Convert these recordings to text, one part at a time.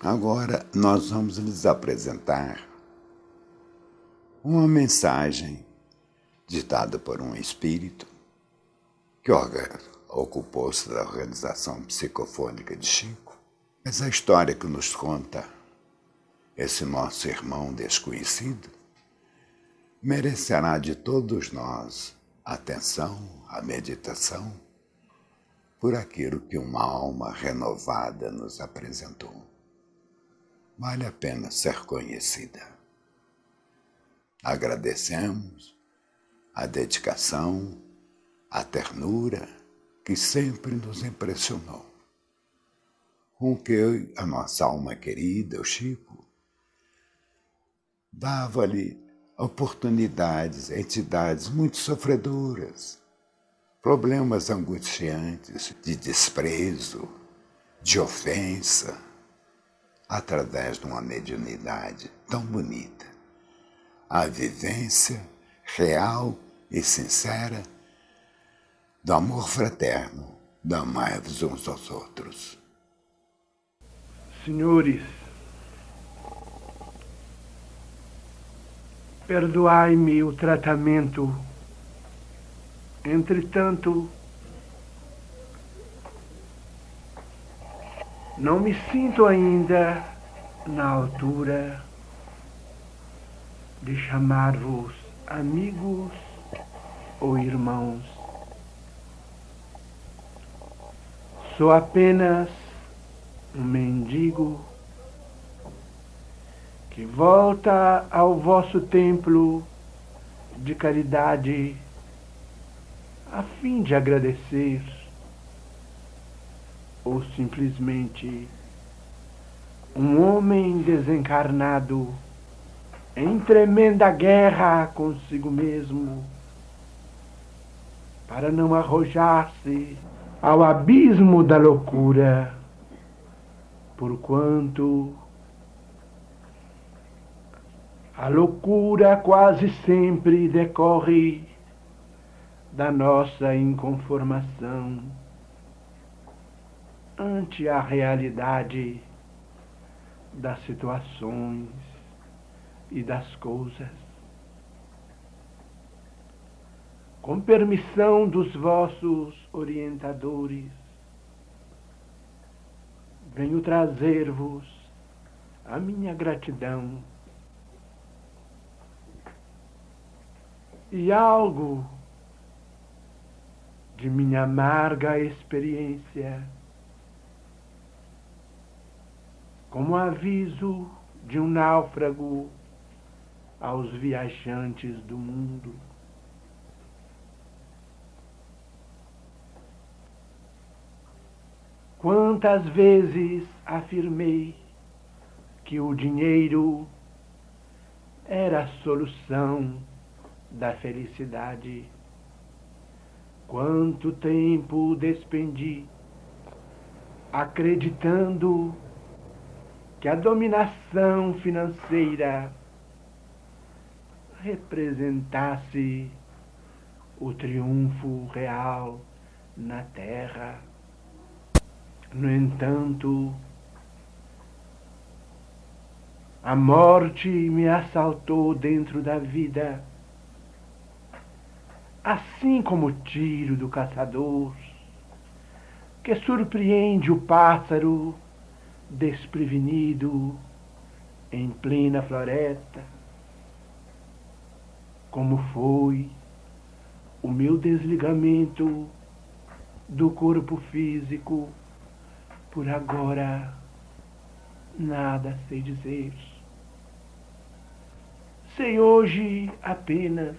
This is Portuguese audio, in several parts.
Agora nós vamos lhes apresentar uma mensagem ditada por um espírito que ocupou-se da organização psicofônica de Chico. Mas a história que nos conta esse nosso irmão desconhecido merecerá de todos nós a atenção, a meditação, por aquilo que uma alma renovada nos apresentou. Vale a pena ser conhecida. Agradecemos a dedicação, a ternura que sempre nos impressionou, com que a nossa alma querida, o Chico, dava-lhe oportunidades, entidades muito sofredoras, problemas angustiantes de desprezo, de ofensa, através de uma mediunidade tão bonita. A vivência real e sincera do amor fraterno, do amar-vos uns aos outros. Senhores, perdoai-me o tratamento. Entretanto, não me sinto ainda na altura de chamar-vos amigos ou irmãos. Sou apenas um mendigo que volta ao vosso templo de caridade a fim de agradecer, ou simplesmente um homem desencarnado em tremenda guerra consigo mesmo, para não arrojar-se ao abismo da loucura, porquanto a loucura quase sempre decorre da nossa inconformação ante a realidade das situações e das coisas. Com permissão dos vossos orientadores, venho trazer-vos a minha gratidão e algo de minha amarga experiência, como aviso de um náufrago aos viajantes do mundo. Quantas vezes afirmei que o dinheiro era a solução da felicidade? Quanto tempo despendi acreditando que a dominação financeira representasse o triunfo real na Terra. No entanto, a morte me assaltou dentro da vida, assim como o tiro do caçador, que surpreende o pássaro desprevenido em plena floresta. Como foi o meu desligamento do corpo físico, por agora nada sei dizer. Sei hoje apenas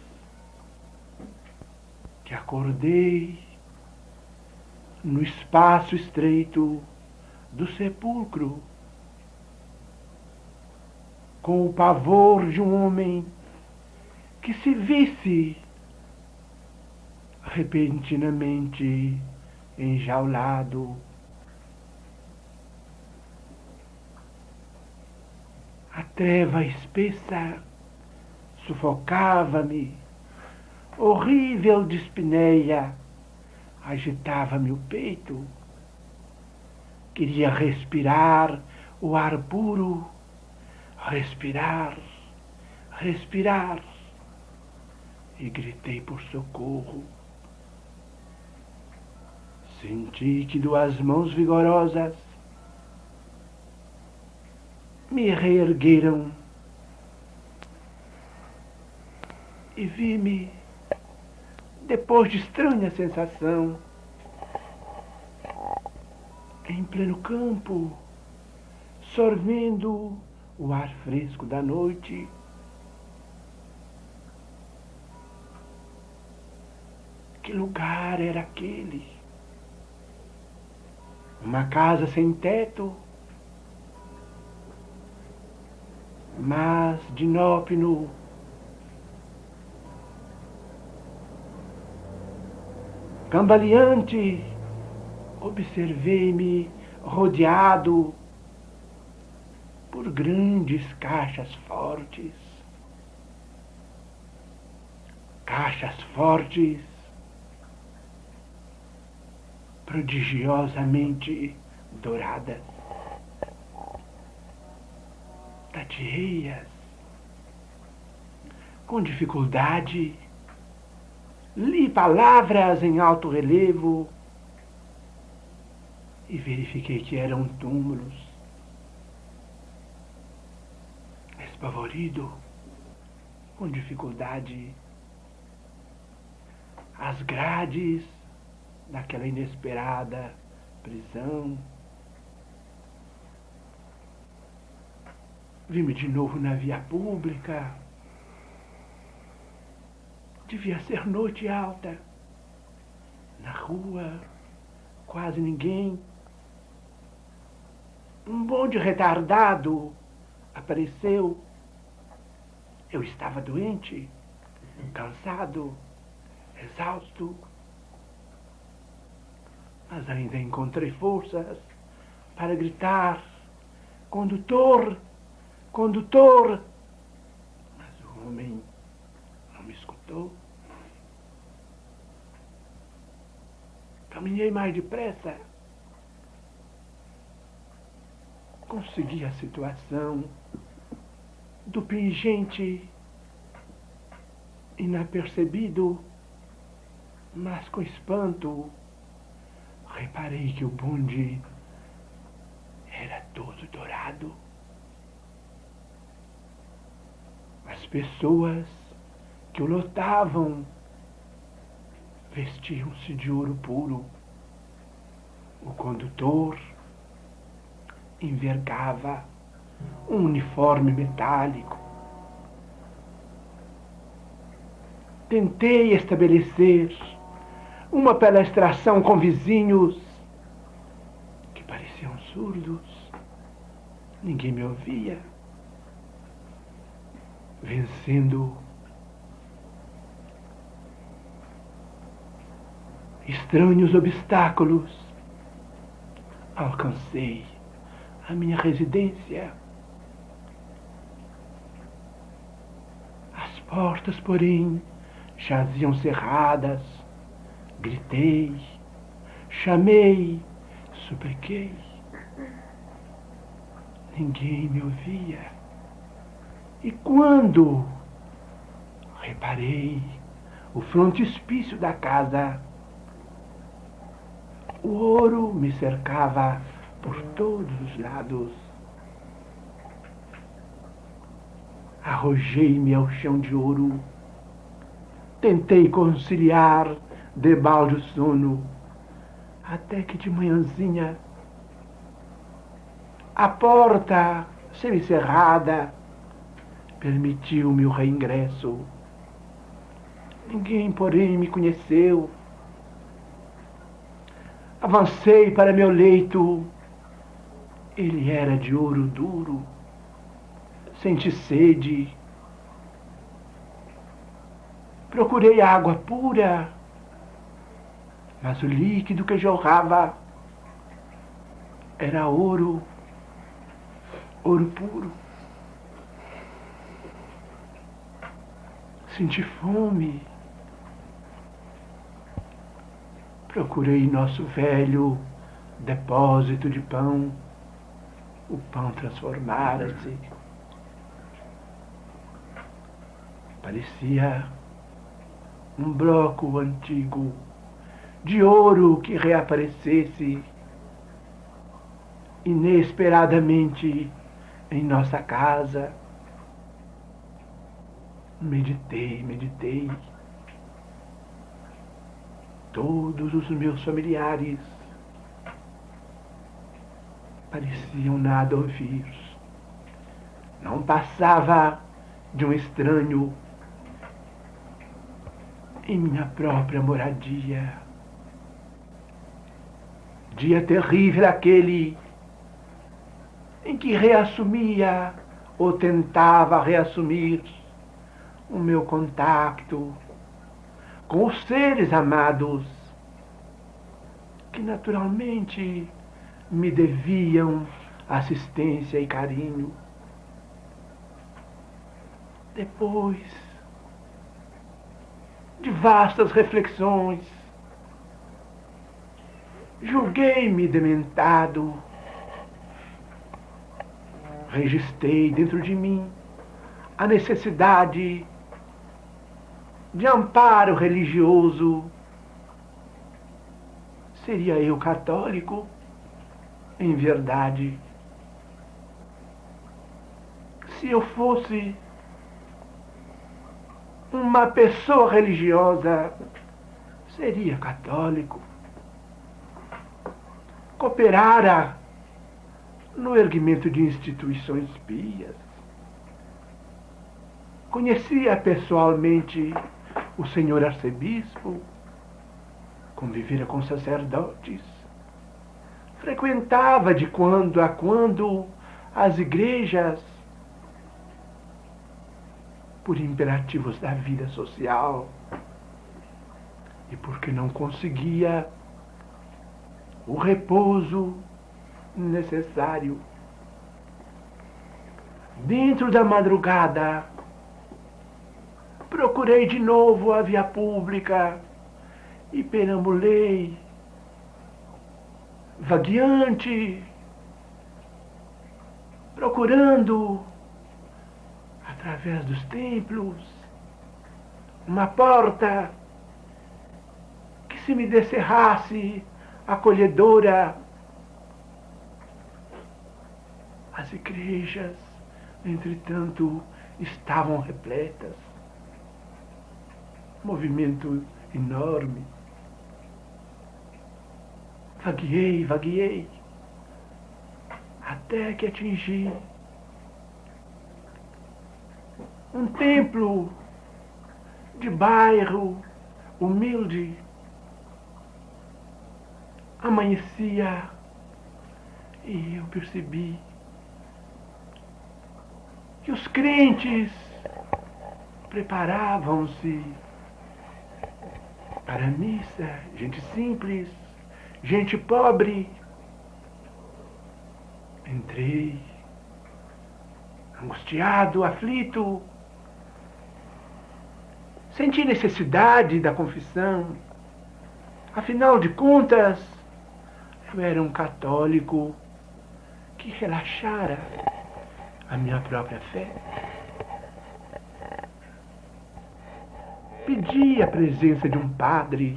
que acordei no espaço estreito do sepulcro, com o pavor de um homem que se visse repentinamente enjaulado. A treva espessa sufocava-me, horrível dispneia agitava-me o peito. Queria respirar o ar puro, respirar, respirar, e gritei por socorro. Senti que duas mãos vigorosas me reergueram e vi-me, depois de estranha sensação, em pleno campo, sorvendo o ar fresco da noite. Que lugar era aquele? Uma casa sem teto, mas de nópino. Cambaleante, observei-me rodeado por grandes caixas fortes. Caixas fortes, prodigiosamente douradas, tateei-as com dificuldade, li palavras em alto relevo e verifiquei que eram túmulos. Espavorido, com dificuldade, as grades daquela inesperada prisão. Vi-me de novo na via pública. Devia ser noite alta. Na rua, quase ninguém. Um bonde retardado apareceu. Eu estava doente, cansado, exausto, mas ainda encontrei forças para gritar: condutor, condutor! Mas o homem não me escutou. Caminhei mais depressa. Consegui a situação do pingente, inapercebido, mas com espanto. Reparei que o bonde era todo dourado. As pessoas que o lotavam vestiam-se de ouro puro. O condutor envergava um uniforme metálico. Tentei estabelecer uma palestração com vizinhos que pareciam surdos. Ninguém me ouvia. Vencendo estranhos obstáculos, alcancei a minha residência. As portas, porém, jaziam cerradas. Gritei, chamei, supliquei. Ninguém me ouvia. E quando reparei o frontispício da casa, o ouro me cercava por todos os lados. Arrojei-me ao chão de ouro. Tentei conciliar debalde o sono, até que de manhãzinha a porta semicerrada permitiu-me o reingresso. Ninguém, porém, me conheceu. Avancei para meu leito. Ele era de ouro duro. Senti sede. Procurei água pura, mas o líquido que jorrava era ouro, ouro puro. Senti fome. Procurei nosso velho depósito de pão. o pão transformara-se. Parecia um bloco antigo de ouro que reaparecesse inesperadamente em nossa casa. Meditei. Todos os meus familiares pareciam nada ouvir. Não passava de um estranho em minha própria moradia. Dia terrível aquele em que reassumia ou tentava reassumir o meu contato com os seres amados que naturalmente me deviam assistência e carinho. Depois de vastas reflexões, julguei-me dementado. Registrei dentro de mim a necessidade de amparo religioso. Seria eu católico? Em verdade, se eu fosse uma pessoa religiosa, seria católico. Cooperara no erguimento de instituições pias. Conhecia pessoalmente o senhor arcebispo, convivera com sacerdotes, frequentava de quando a quando as igrejas, por imperativos da vida social e porque não conseguia o repouso necessário. Dentro da madrugada, procurei de novo a via pública e perambulei, vagueante, procurando, através dos templos, uma porta que se me descerrasse acolhedora. As igrejas, entretanto, estavam repletas. Movimento enorme. Vagueei, até que atingi um templo de bairro humilde. Amanhecia e eu percebi que os crentes preparavam-se para a missa. Gente simples, gente pobre. Entrei, angustiado, aflito. Senti necessidade da confissão. Afinal de contas, eu era um católico que relaxara a minha própria fé. Pedi a presença de um padre.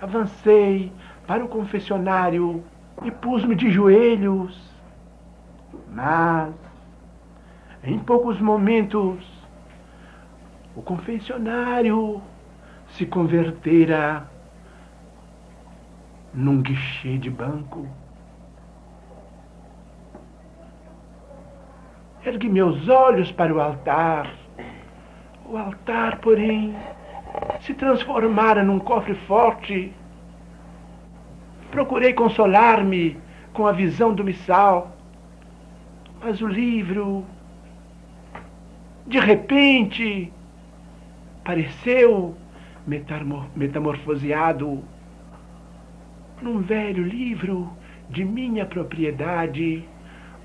Avancei para o confessionário e pus-me de joelhos. Mas, em poucos momentos, o confessionário se convertera num guichê de banco. Ergui meus olhos para o altar. O altar, porém, se transformara num cofre forte. Procurei consolar-me com a visão do missal, mas o livro, de repente, pareceu metamorfoseado num velho livro de minha propriedade,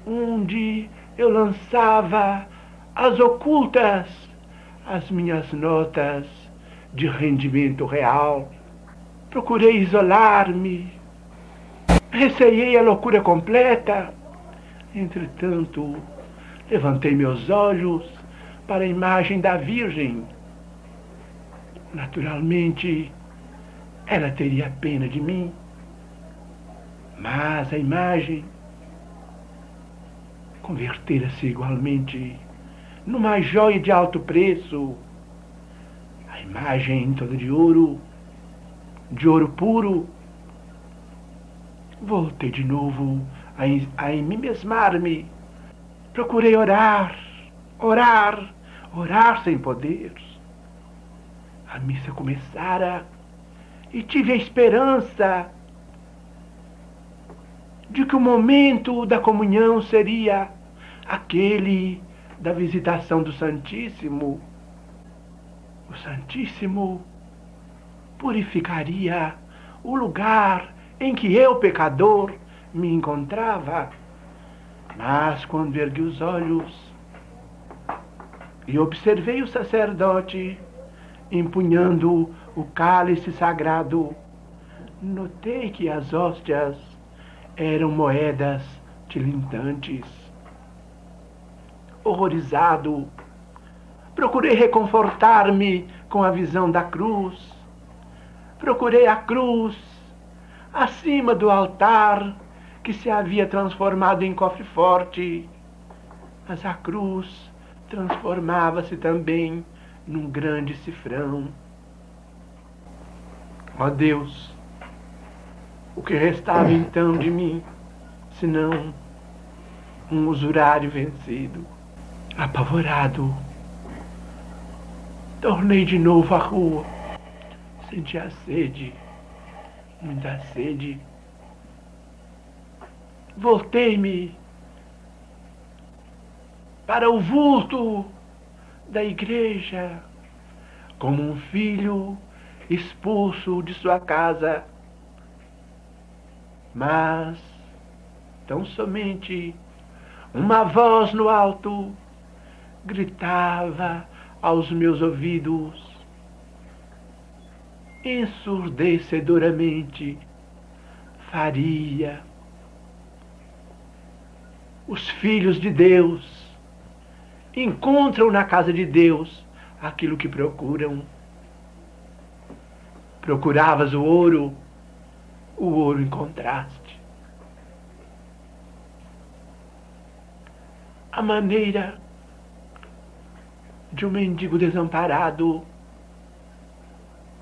onde eu lançava às ocultas as minhas notas de rendimento real. Procurei isolar-me, receei a loucura completa Entretanto, levantei meus olhos para a imagem da Virgem. Naturalmente, ela teria pena de mim, mas a imagem convertera-se igualmente numa joia de alto preço. A imagem toda de ouro puro. Voltei de novo a enmimesmar-me. Procurei orar sem poder. A missa começara e tive a esperança de que o momento da comunhão seria aquele da visitação do Santíssimo. O Santíssimo purificaria o lugar em que eu, pecador, me encontrava. Mas quando ergui os olhos e observei o sacerdote empunhando o cálice sagrado, notei que as hóstias eram moedas tilintantes. Horrorizado, procurei reconfortar-me com a visão da cruz. Procurei a cruz acima do altar que se havia transformado em cofre forte, mas a cruz transformava-se também num grande cifrão. Ó Deus, o que restava então de mim, senão um usurário vencido? Apavorado, tornei de novo à rua. Senti a sede, muita sede. Voltei-me para o vulto da igreja, como um filho expulso de sua casa. Mas, tão somente, uma voz no alto gritava aos meus ouvidos, ensurdecedoramente: Faria. Os filhos de Deus encontram na casa de Deus aquilo que procuram. Procuravas o ouro encontraste. A maneira de um mendigo desamparado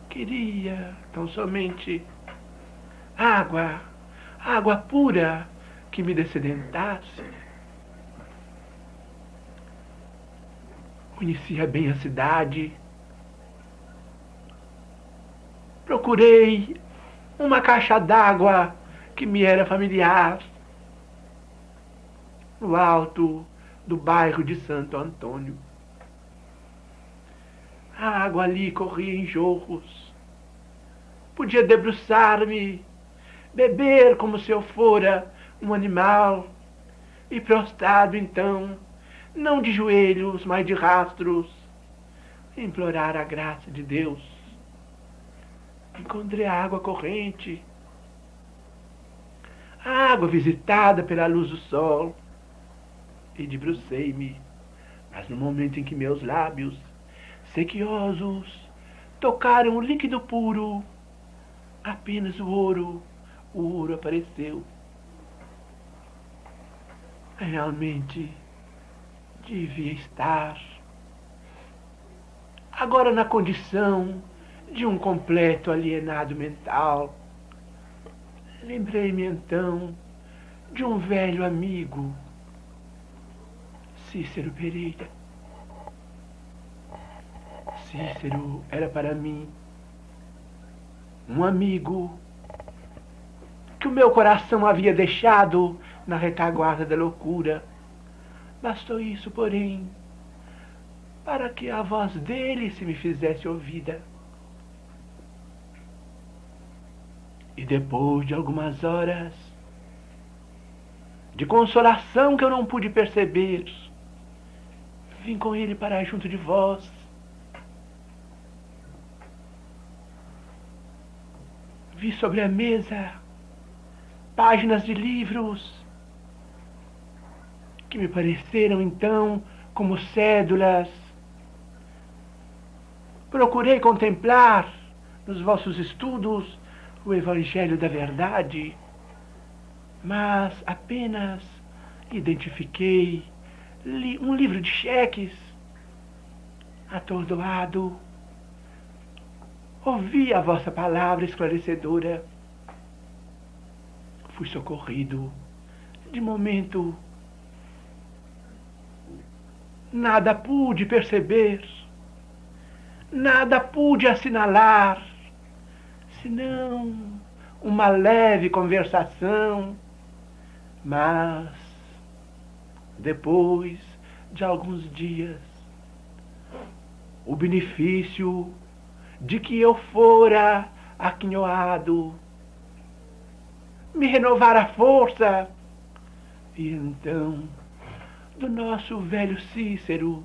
queria tão somente água pura que me dessedentasse. Conhecia bem a cidade. Procurei uma caixa d'água que me era familiar no alto do bairro de Santo Antônio. A água ali corria em jorros. Podia debruçar-me, beber como se eu fora um animal, e prostrado então, não de joelhos, mas de rastros, implorar a graça de Deus. Encontrei a água corrente, a água visitada pela luz do sol, e debrucei-me, mas no momento em que meus lábios, sequiosos, tocaram o líquido puro, apenas o ouro apareceu. Realmente devia estar agora na condição de um completo alienado mental. Lembrei-me então de um velho amigo, Cícero Pereira. Cícero era para mim um amigo que o meu coração havia deixado na retaguarda da loucura. Bastou isso, porém, para que a voz dele se me fizesse ouvida. E depois de algumas horas de consolação que eu não pude perceber, vim com ele para junto de vós. Vi sobre a mesa páginas de livros que me pareceram então como cédulas. Procurei contemplar nos vossos estudos o Evangelho da Verdade, mas apenas identifiquei um livro de cheques. Atordoado, ouvi a vossa palavra esclarecedora. Fui socorrido. De momento, nada pude perceber, nada pude assinalar, senão uma leve conversação. Mas, depois de alguns dias, o benefício de que eu fora aquinhoado me renovara a força. E então, do nosso velho Cícero,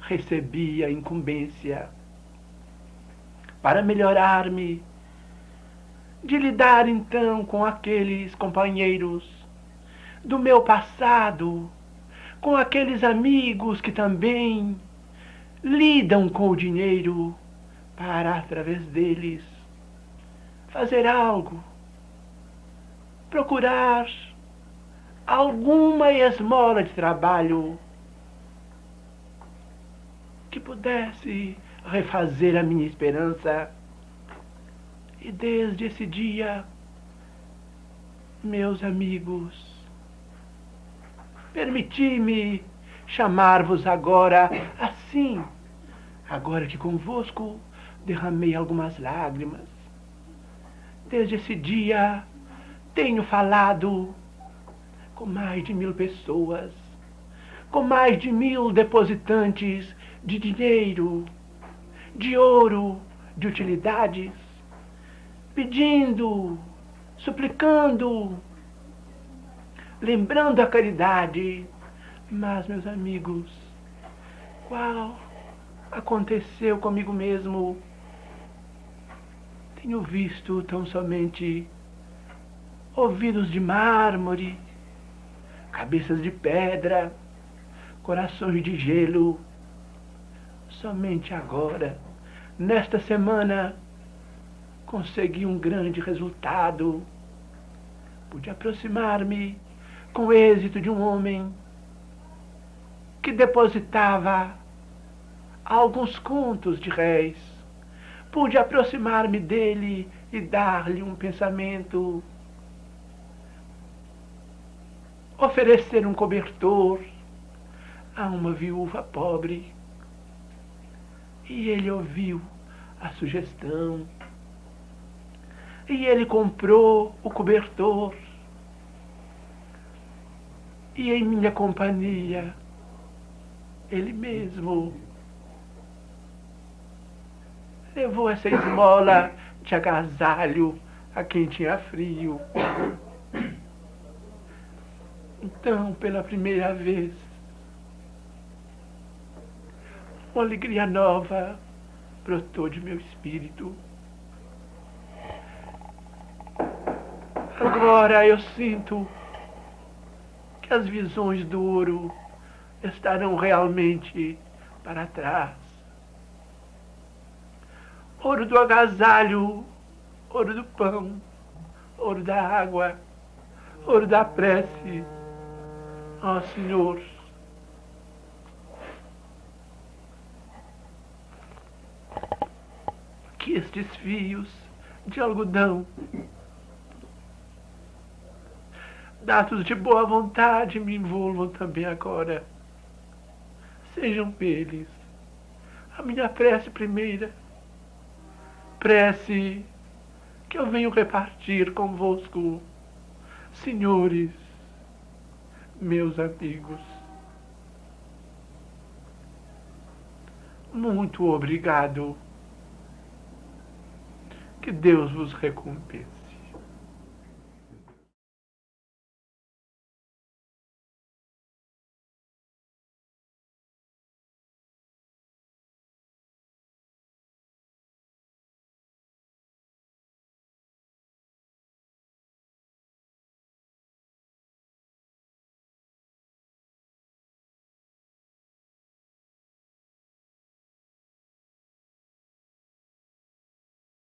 recebi a incumbência para melhorar-me, de lidar então com aqueles companheiros do meu passado, com aqueles amigos que também lidam com o dinheiro para, através deles, fazer algo, procurar alguma esmola de trabalho que pudesse refazer a minha esperança. E desde esse dia, meus amigos, permiti-me chamar-vos agora assim, agora que convosco derramei algumas lágrimas. Desde esse dia tenho falado com mais de 1000 pessoas, com mais de 1000 depositantes de dinheiro, de ouro, de utilidades, pedindo, suplicando, lembrando a caridade. Mas, meus amigos, qual aconteceu comigo mesmo? Tenho visto tão somente ouvidos de mármore, cabeças de pedra, corações de gelo. Somente agora, nesta semana, consegui um grande resultado. Pude aproximar-me com êxito de um homem que depositava alguns contos de réis. Pude aproximar-me dele e dar-lhe um pensamento, oferecer um cobertor a uma viúva pobre. E ele ouviu a sugestão. E ele comprou o cobertor. E em minha companhia, ele mesmo levou essa esmola de agasalho a quem tinha frio. Então, pela primeira vez, uma alegria nova brotou de meu espírito. Agora eu sinto que as visões do ouro estarão realmente para trás. Ouro do agasalho, ouro do pão, ouro da água, ouro da prece. Ó Senhor, que estes fios de algodão, dados de boa vontade, me envolvam também agora. Sejam eles a minha prece primeira, prece que eu venho repartir convosco, senhores, meus amigos. Muito obrigado. Que Deus vos recompense.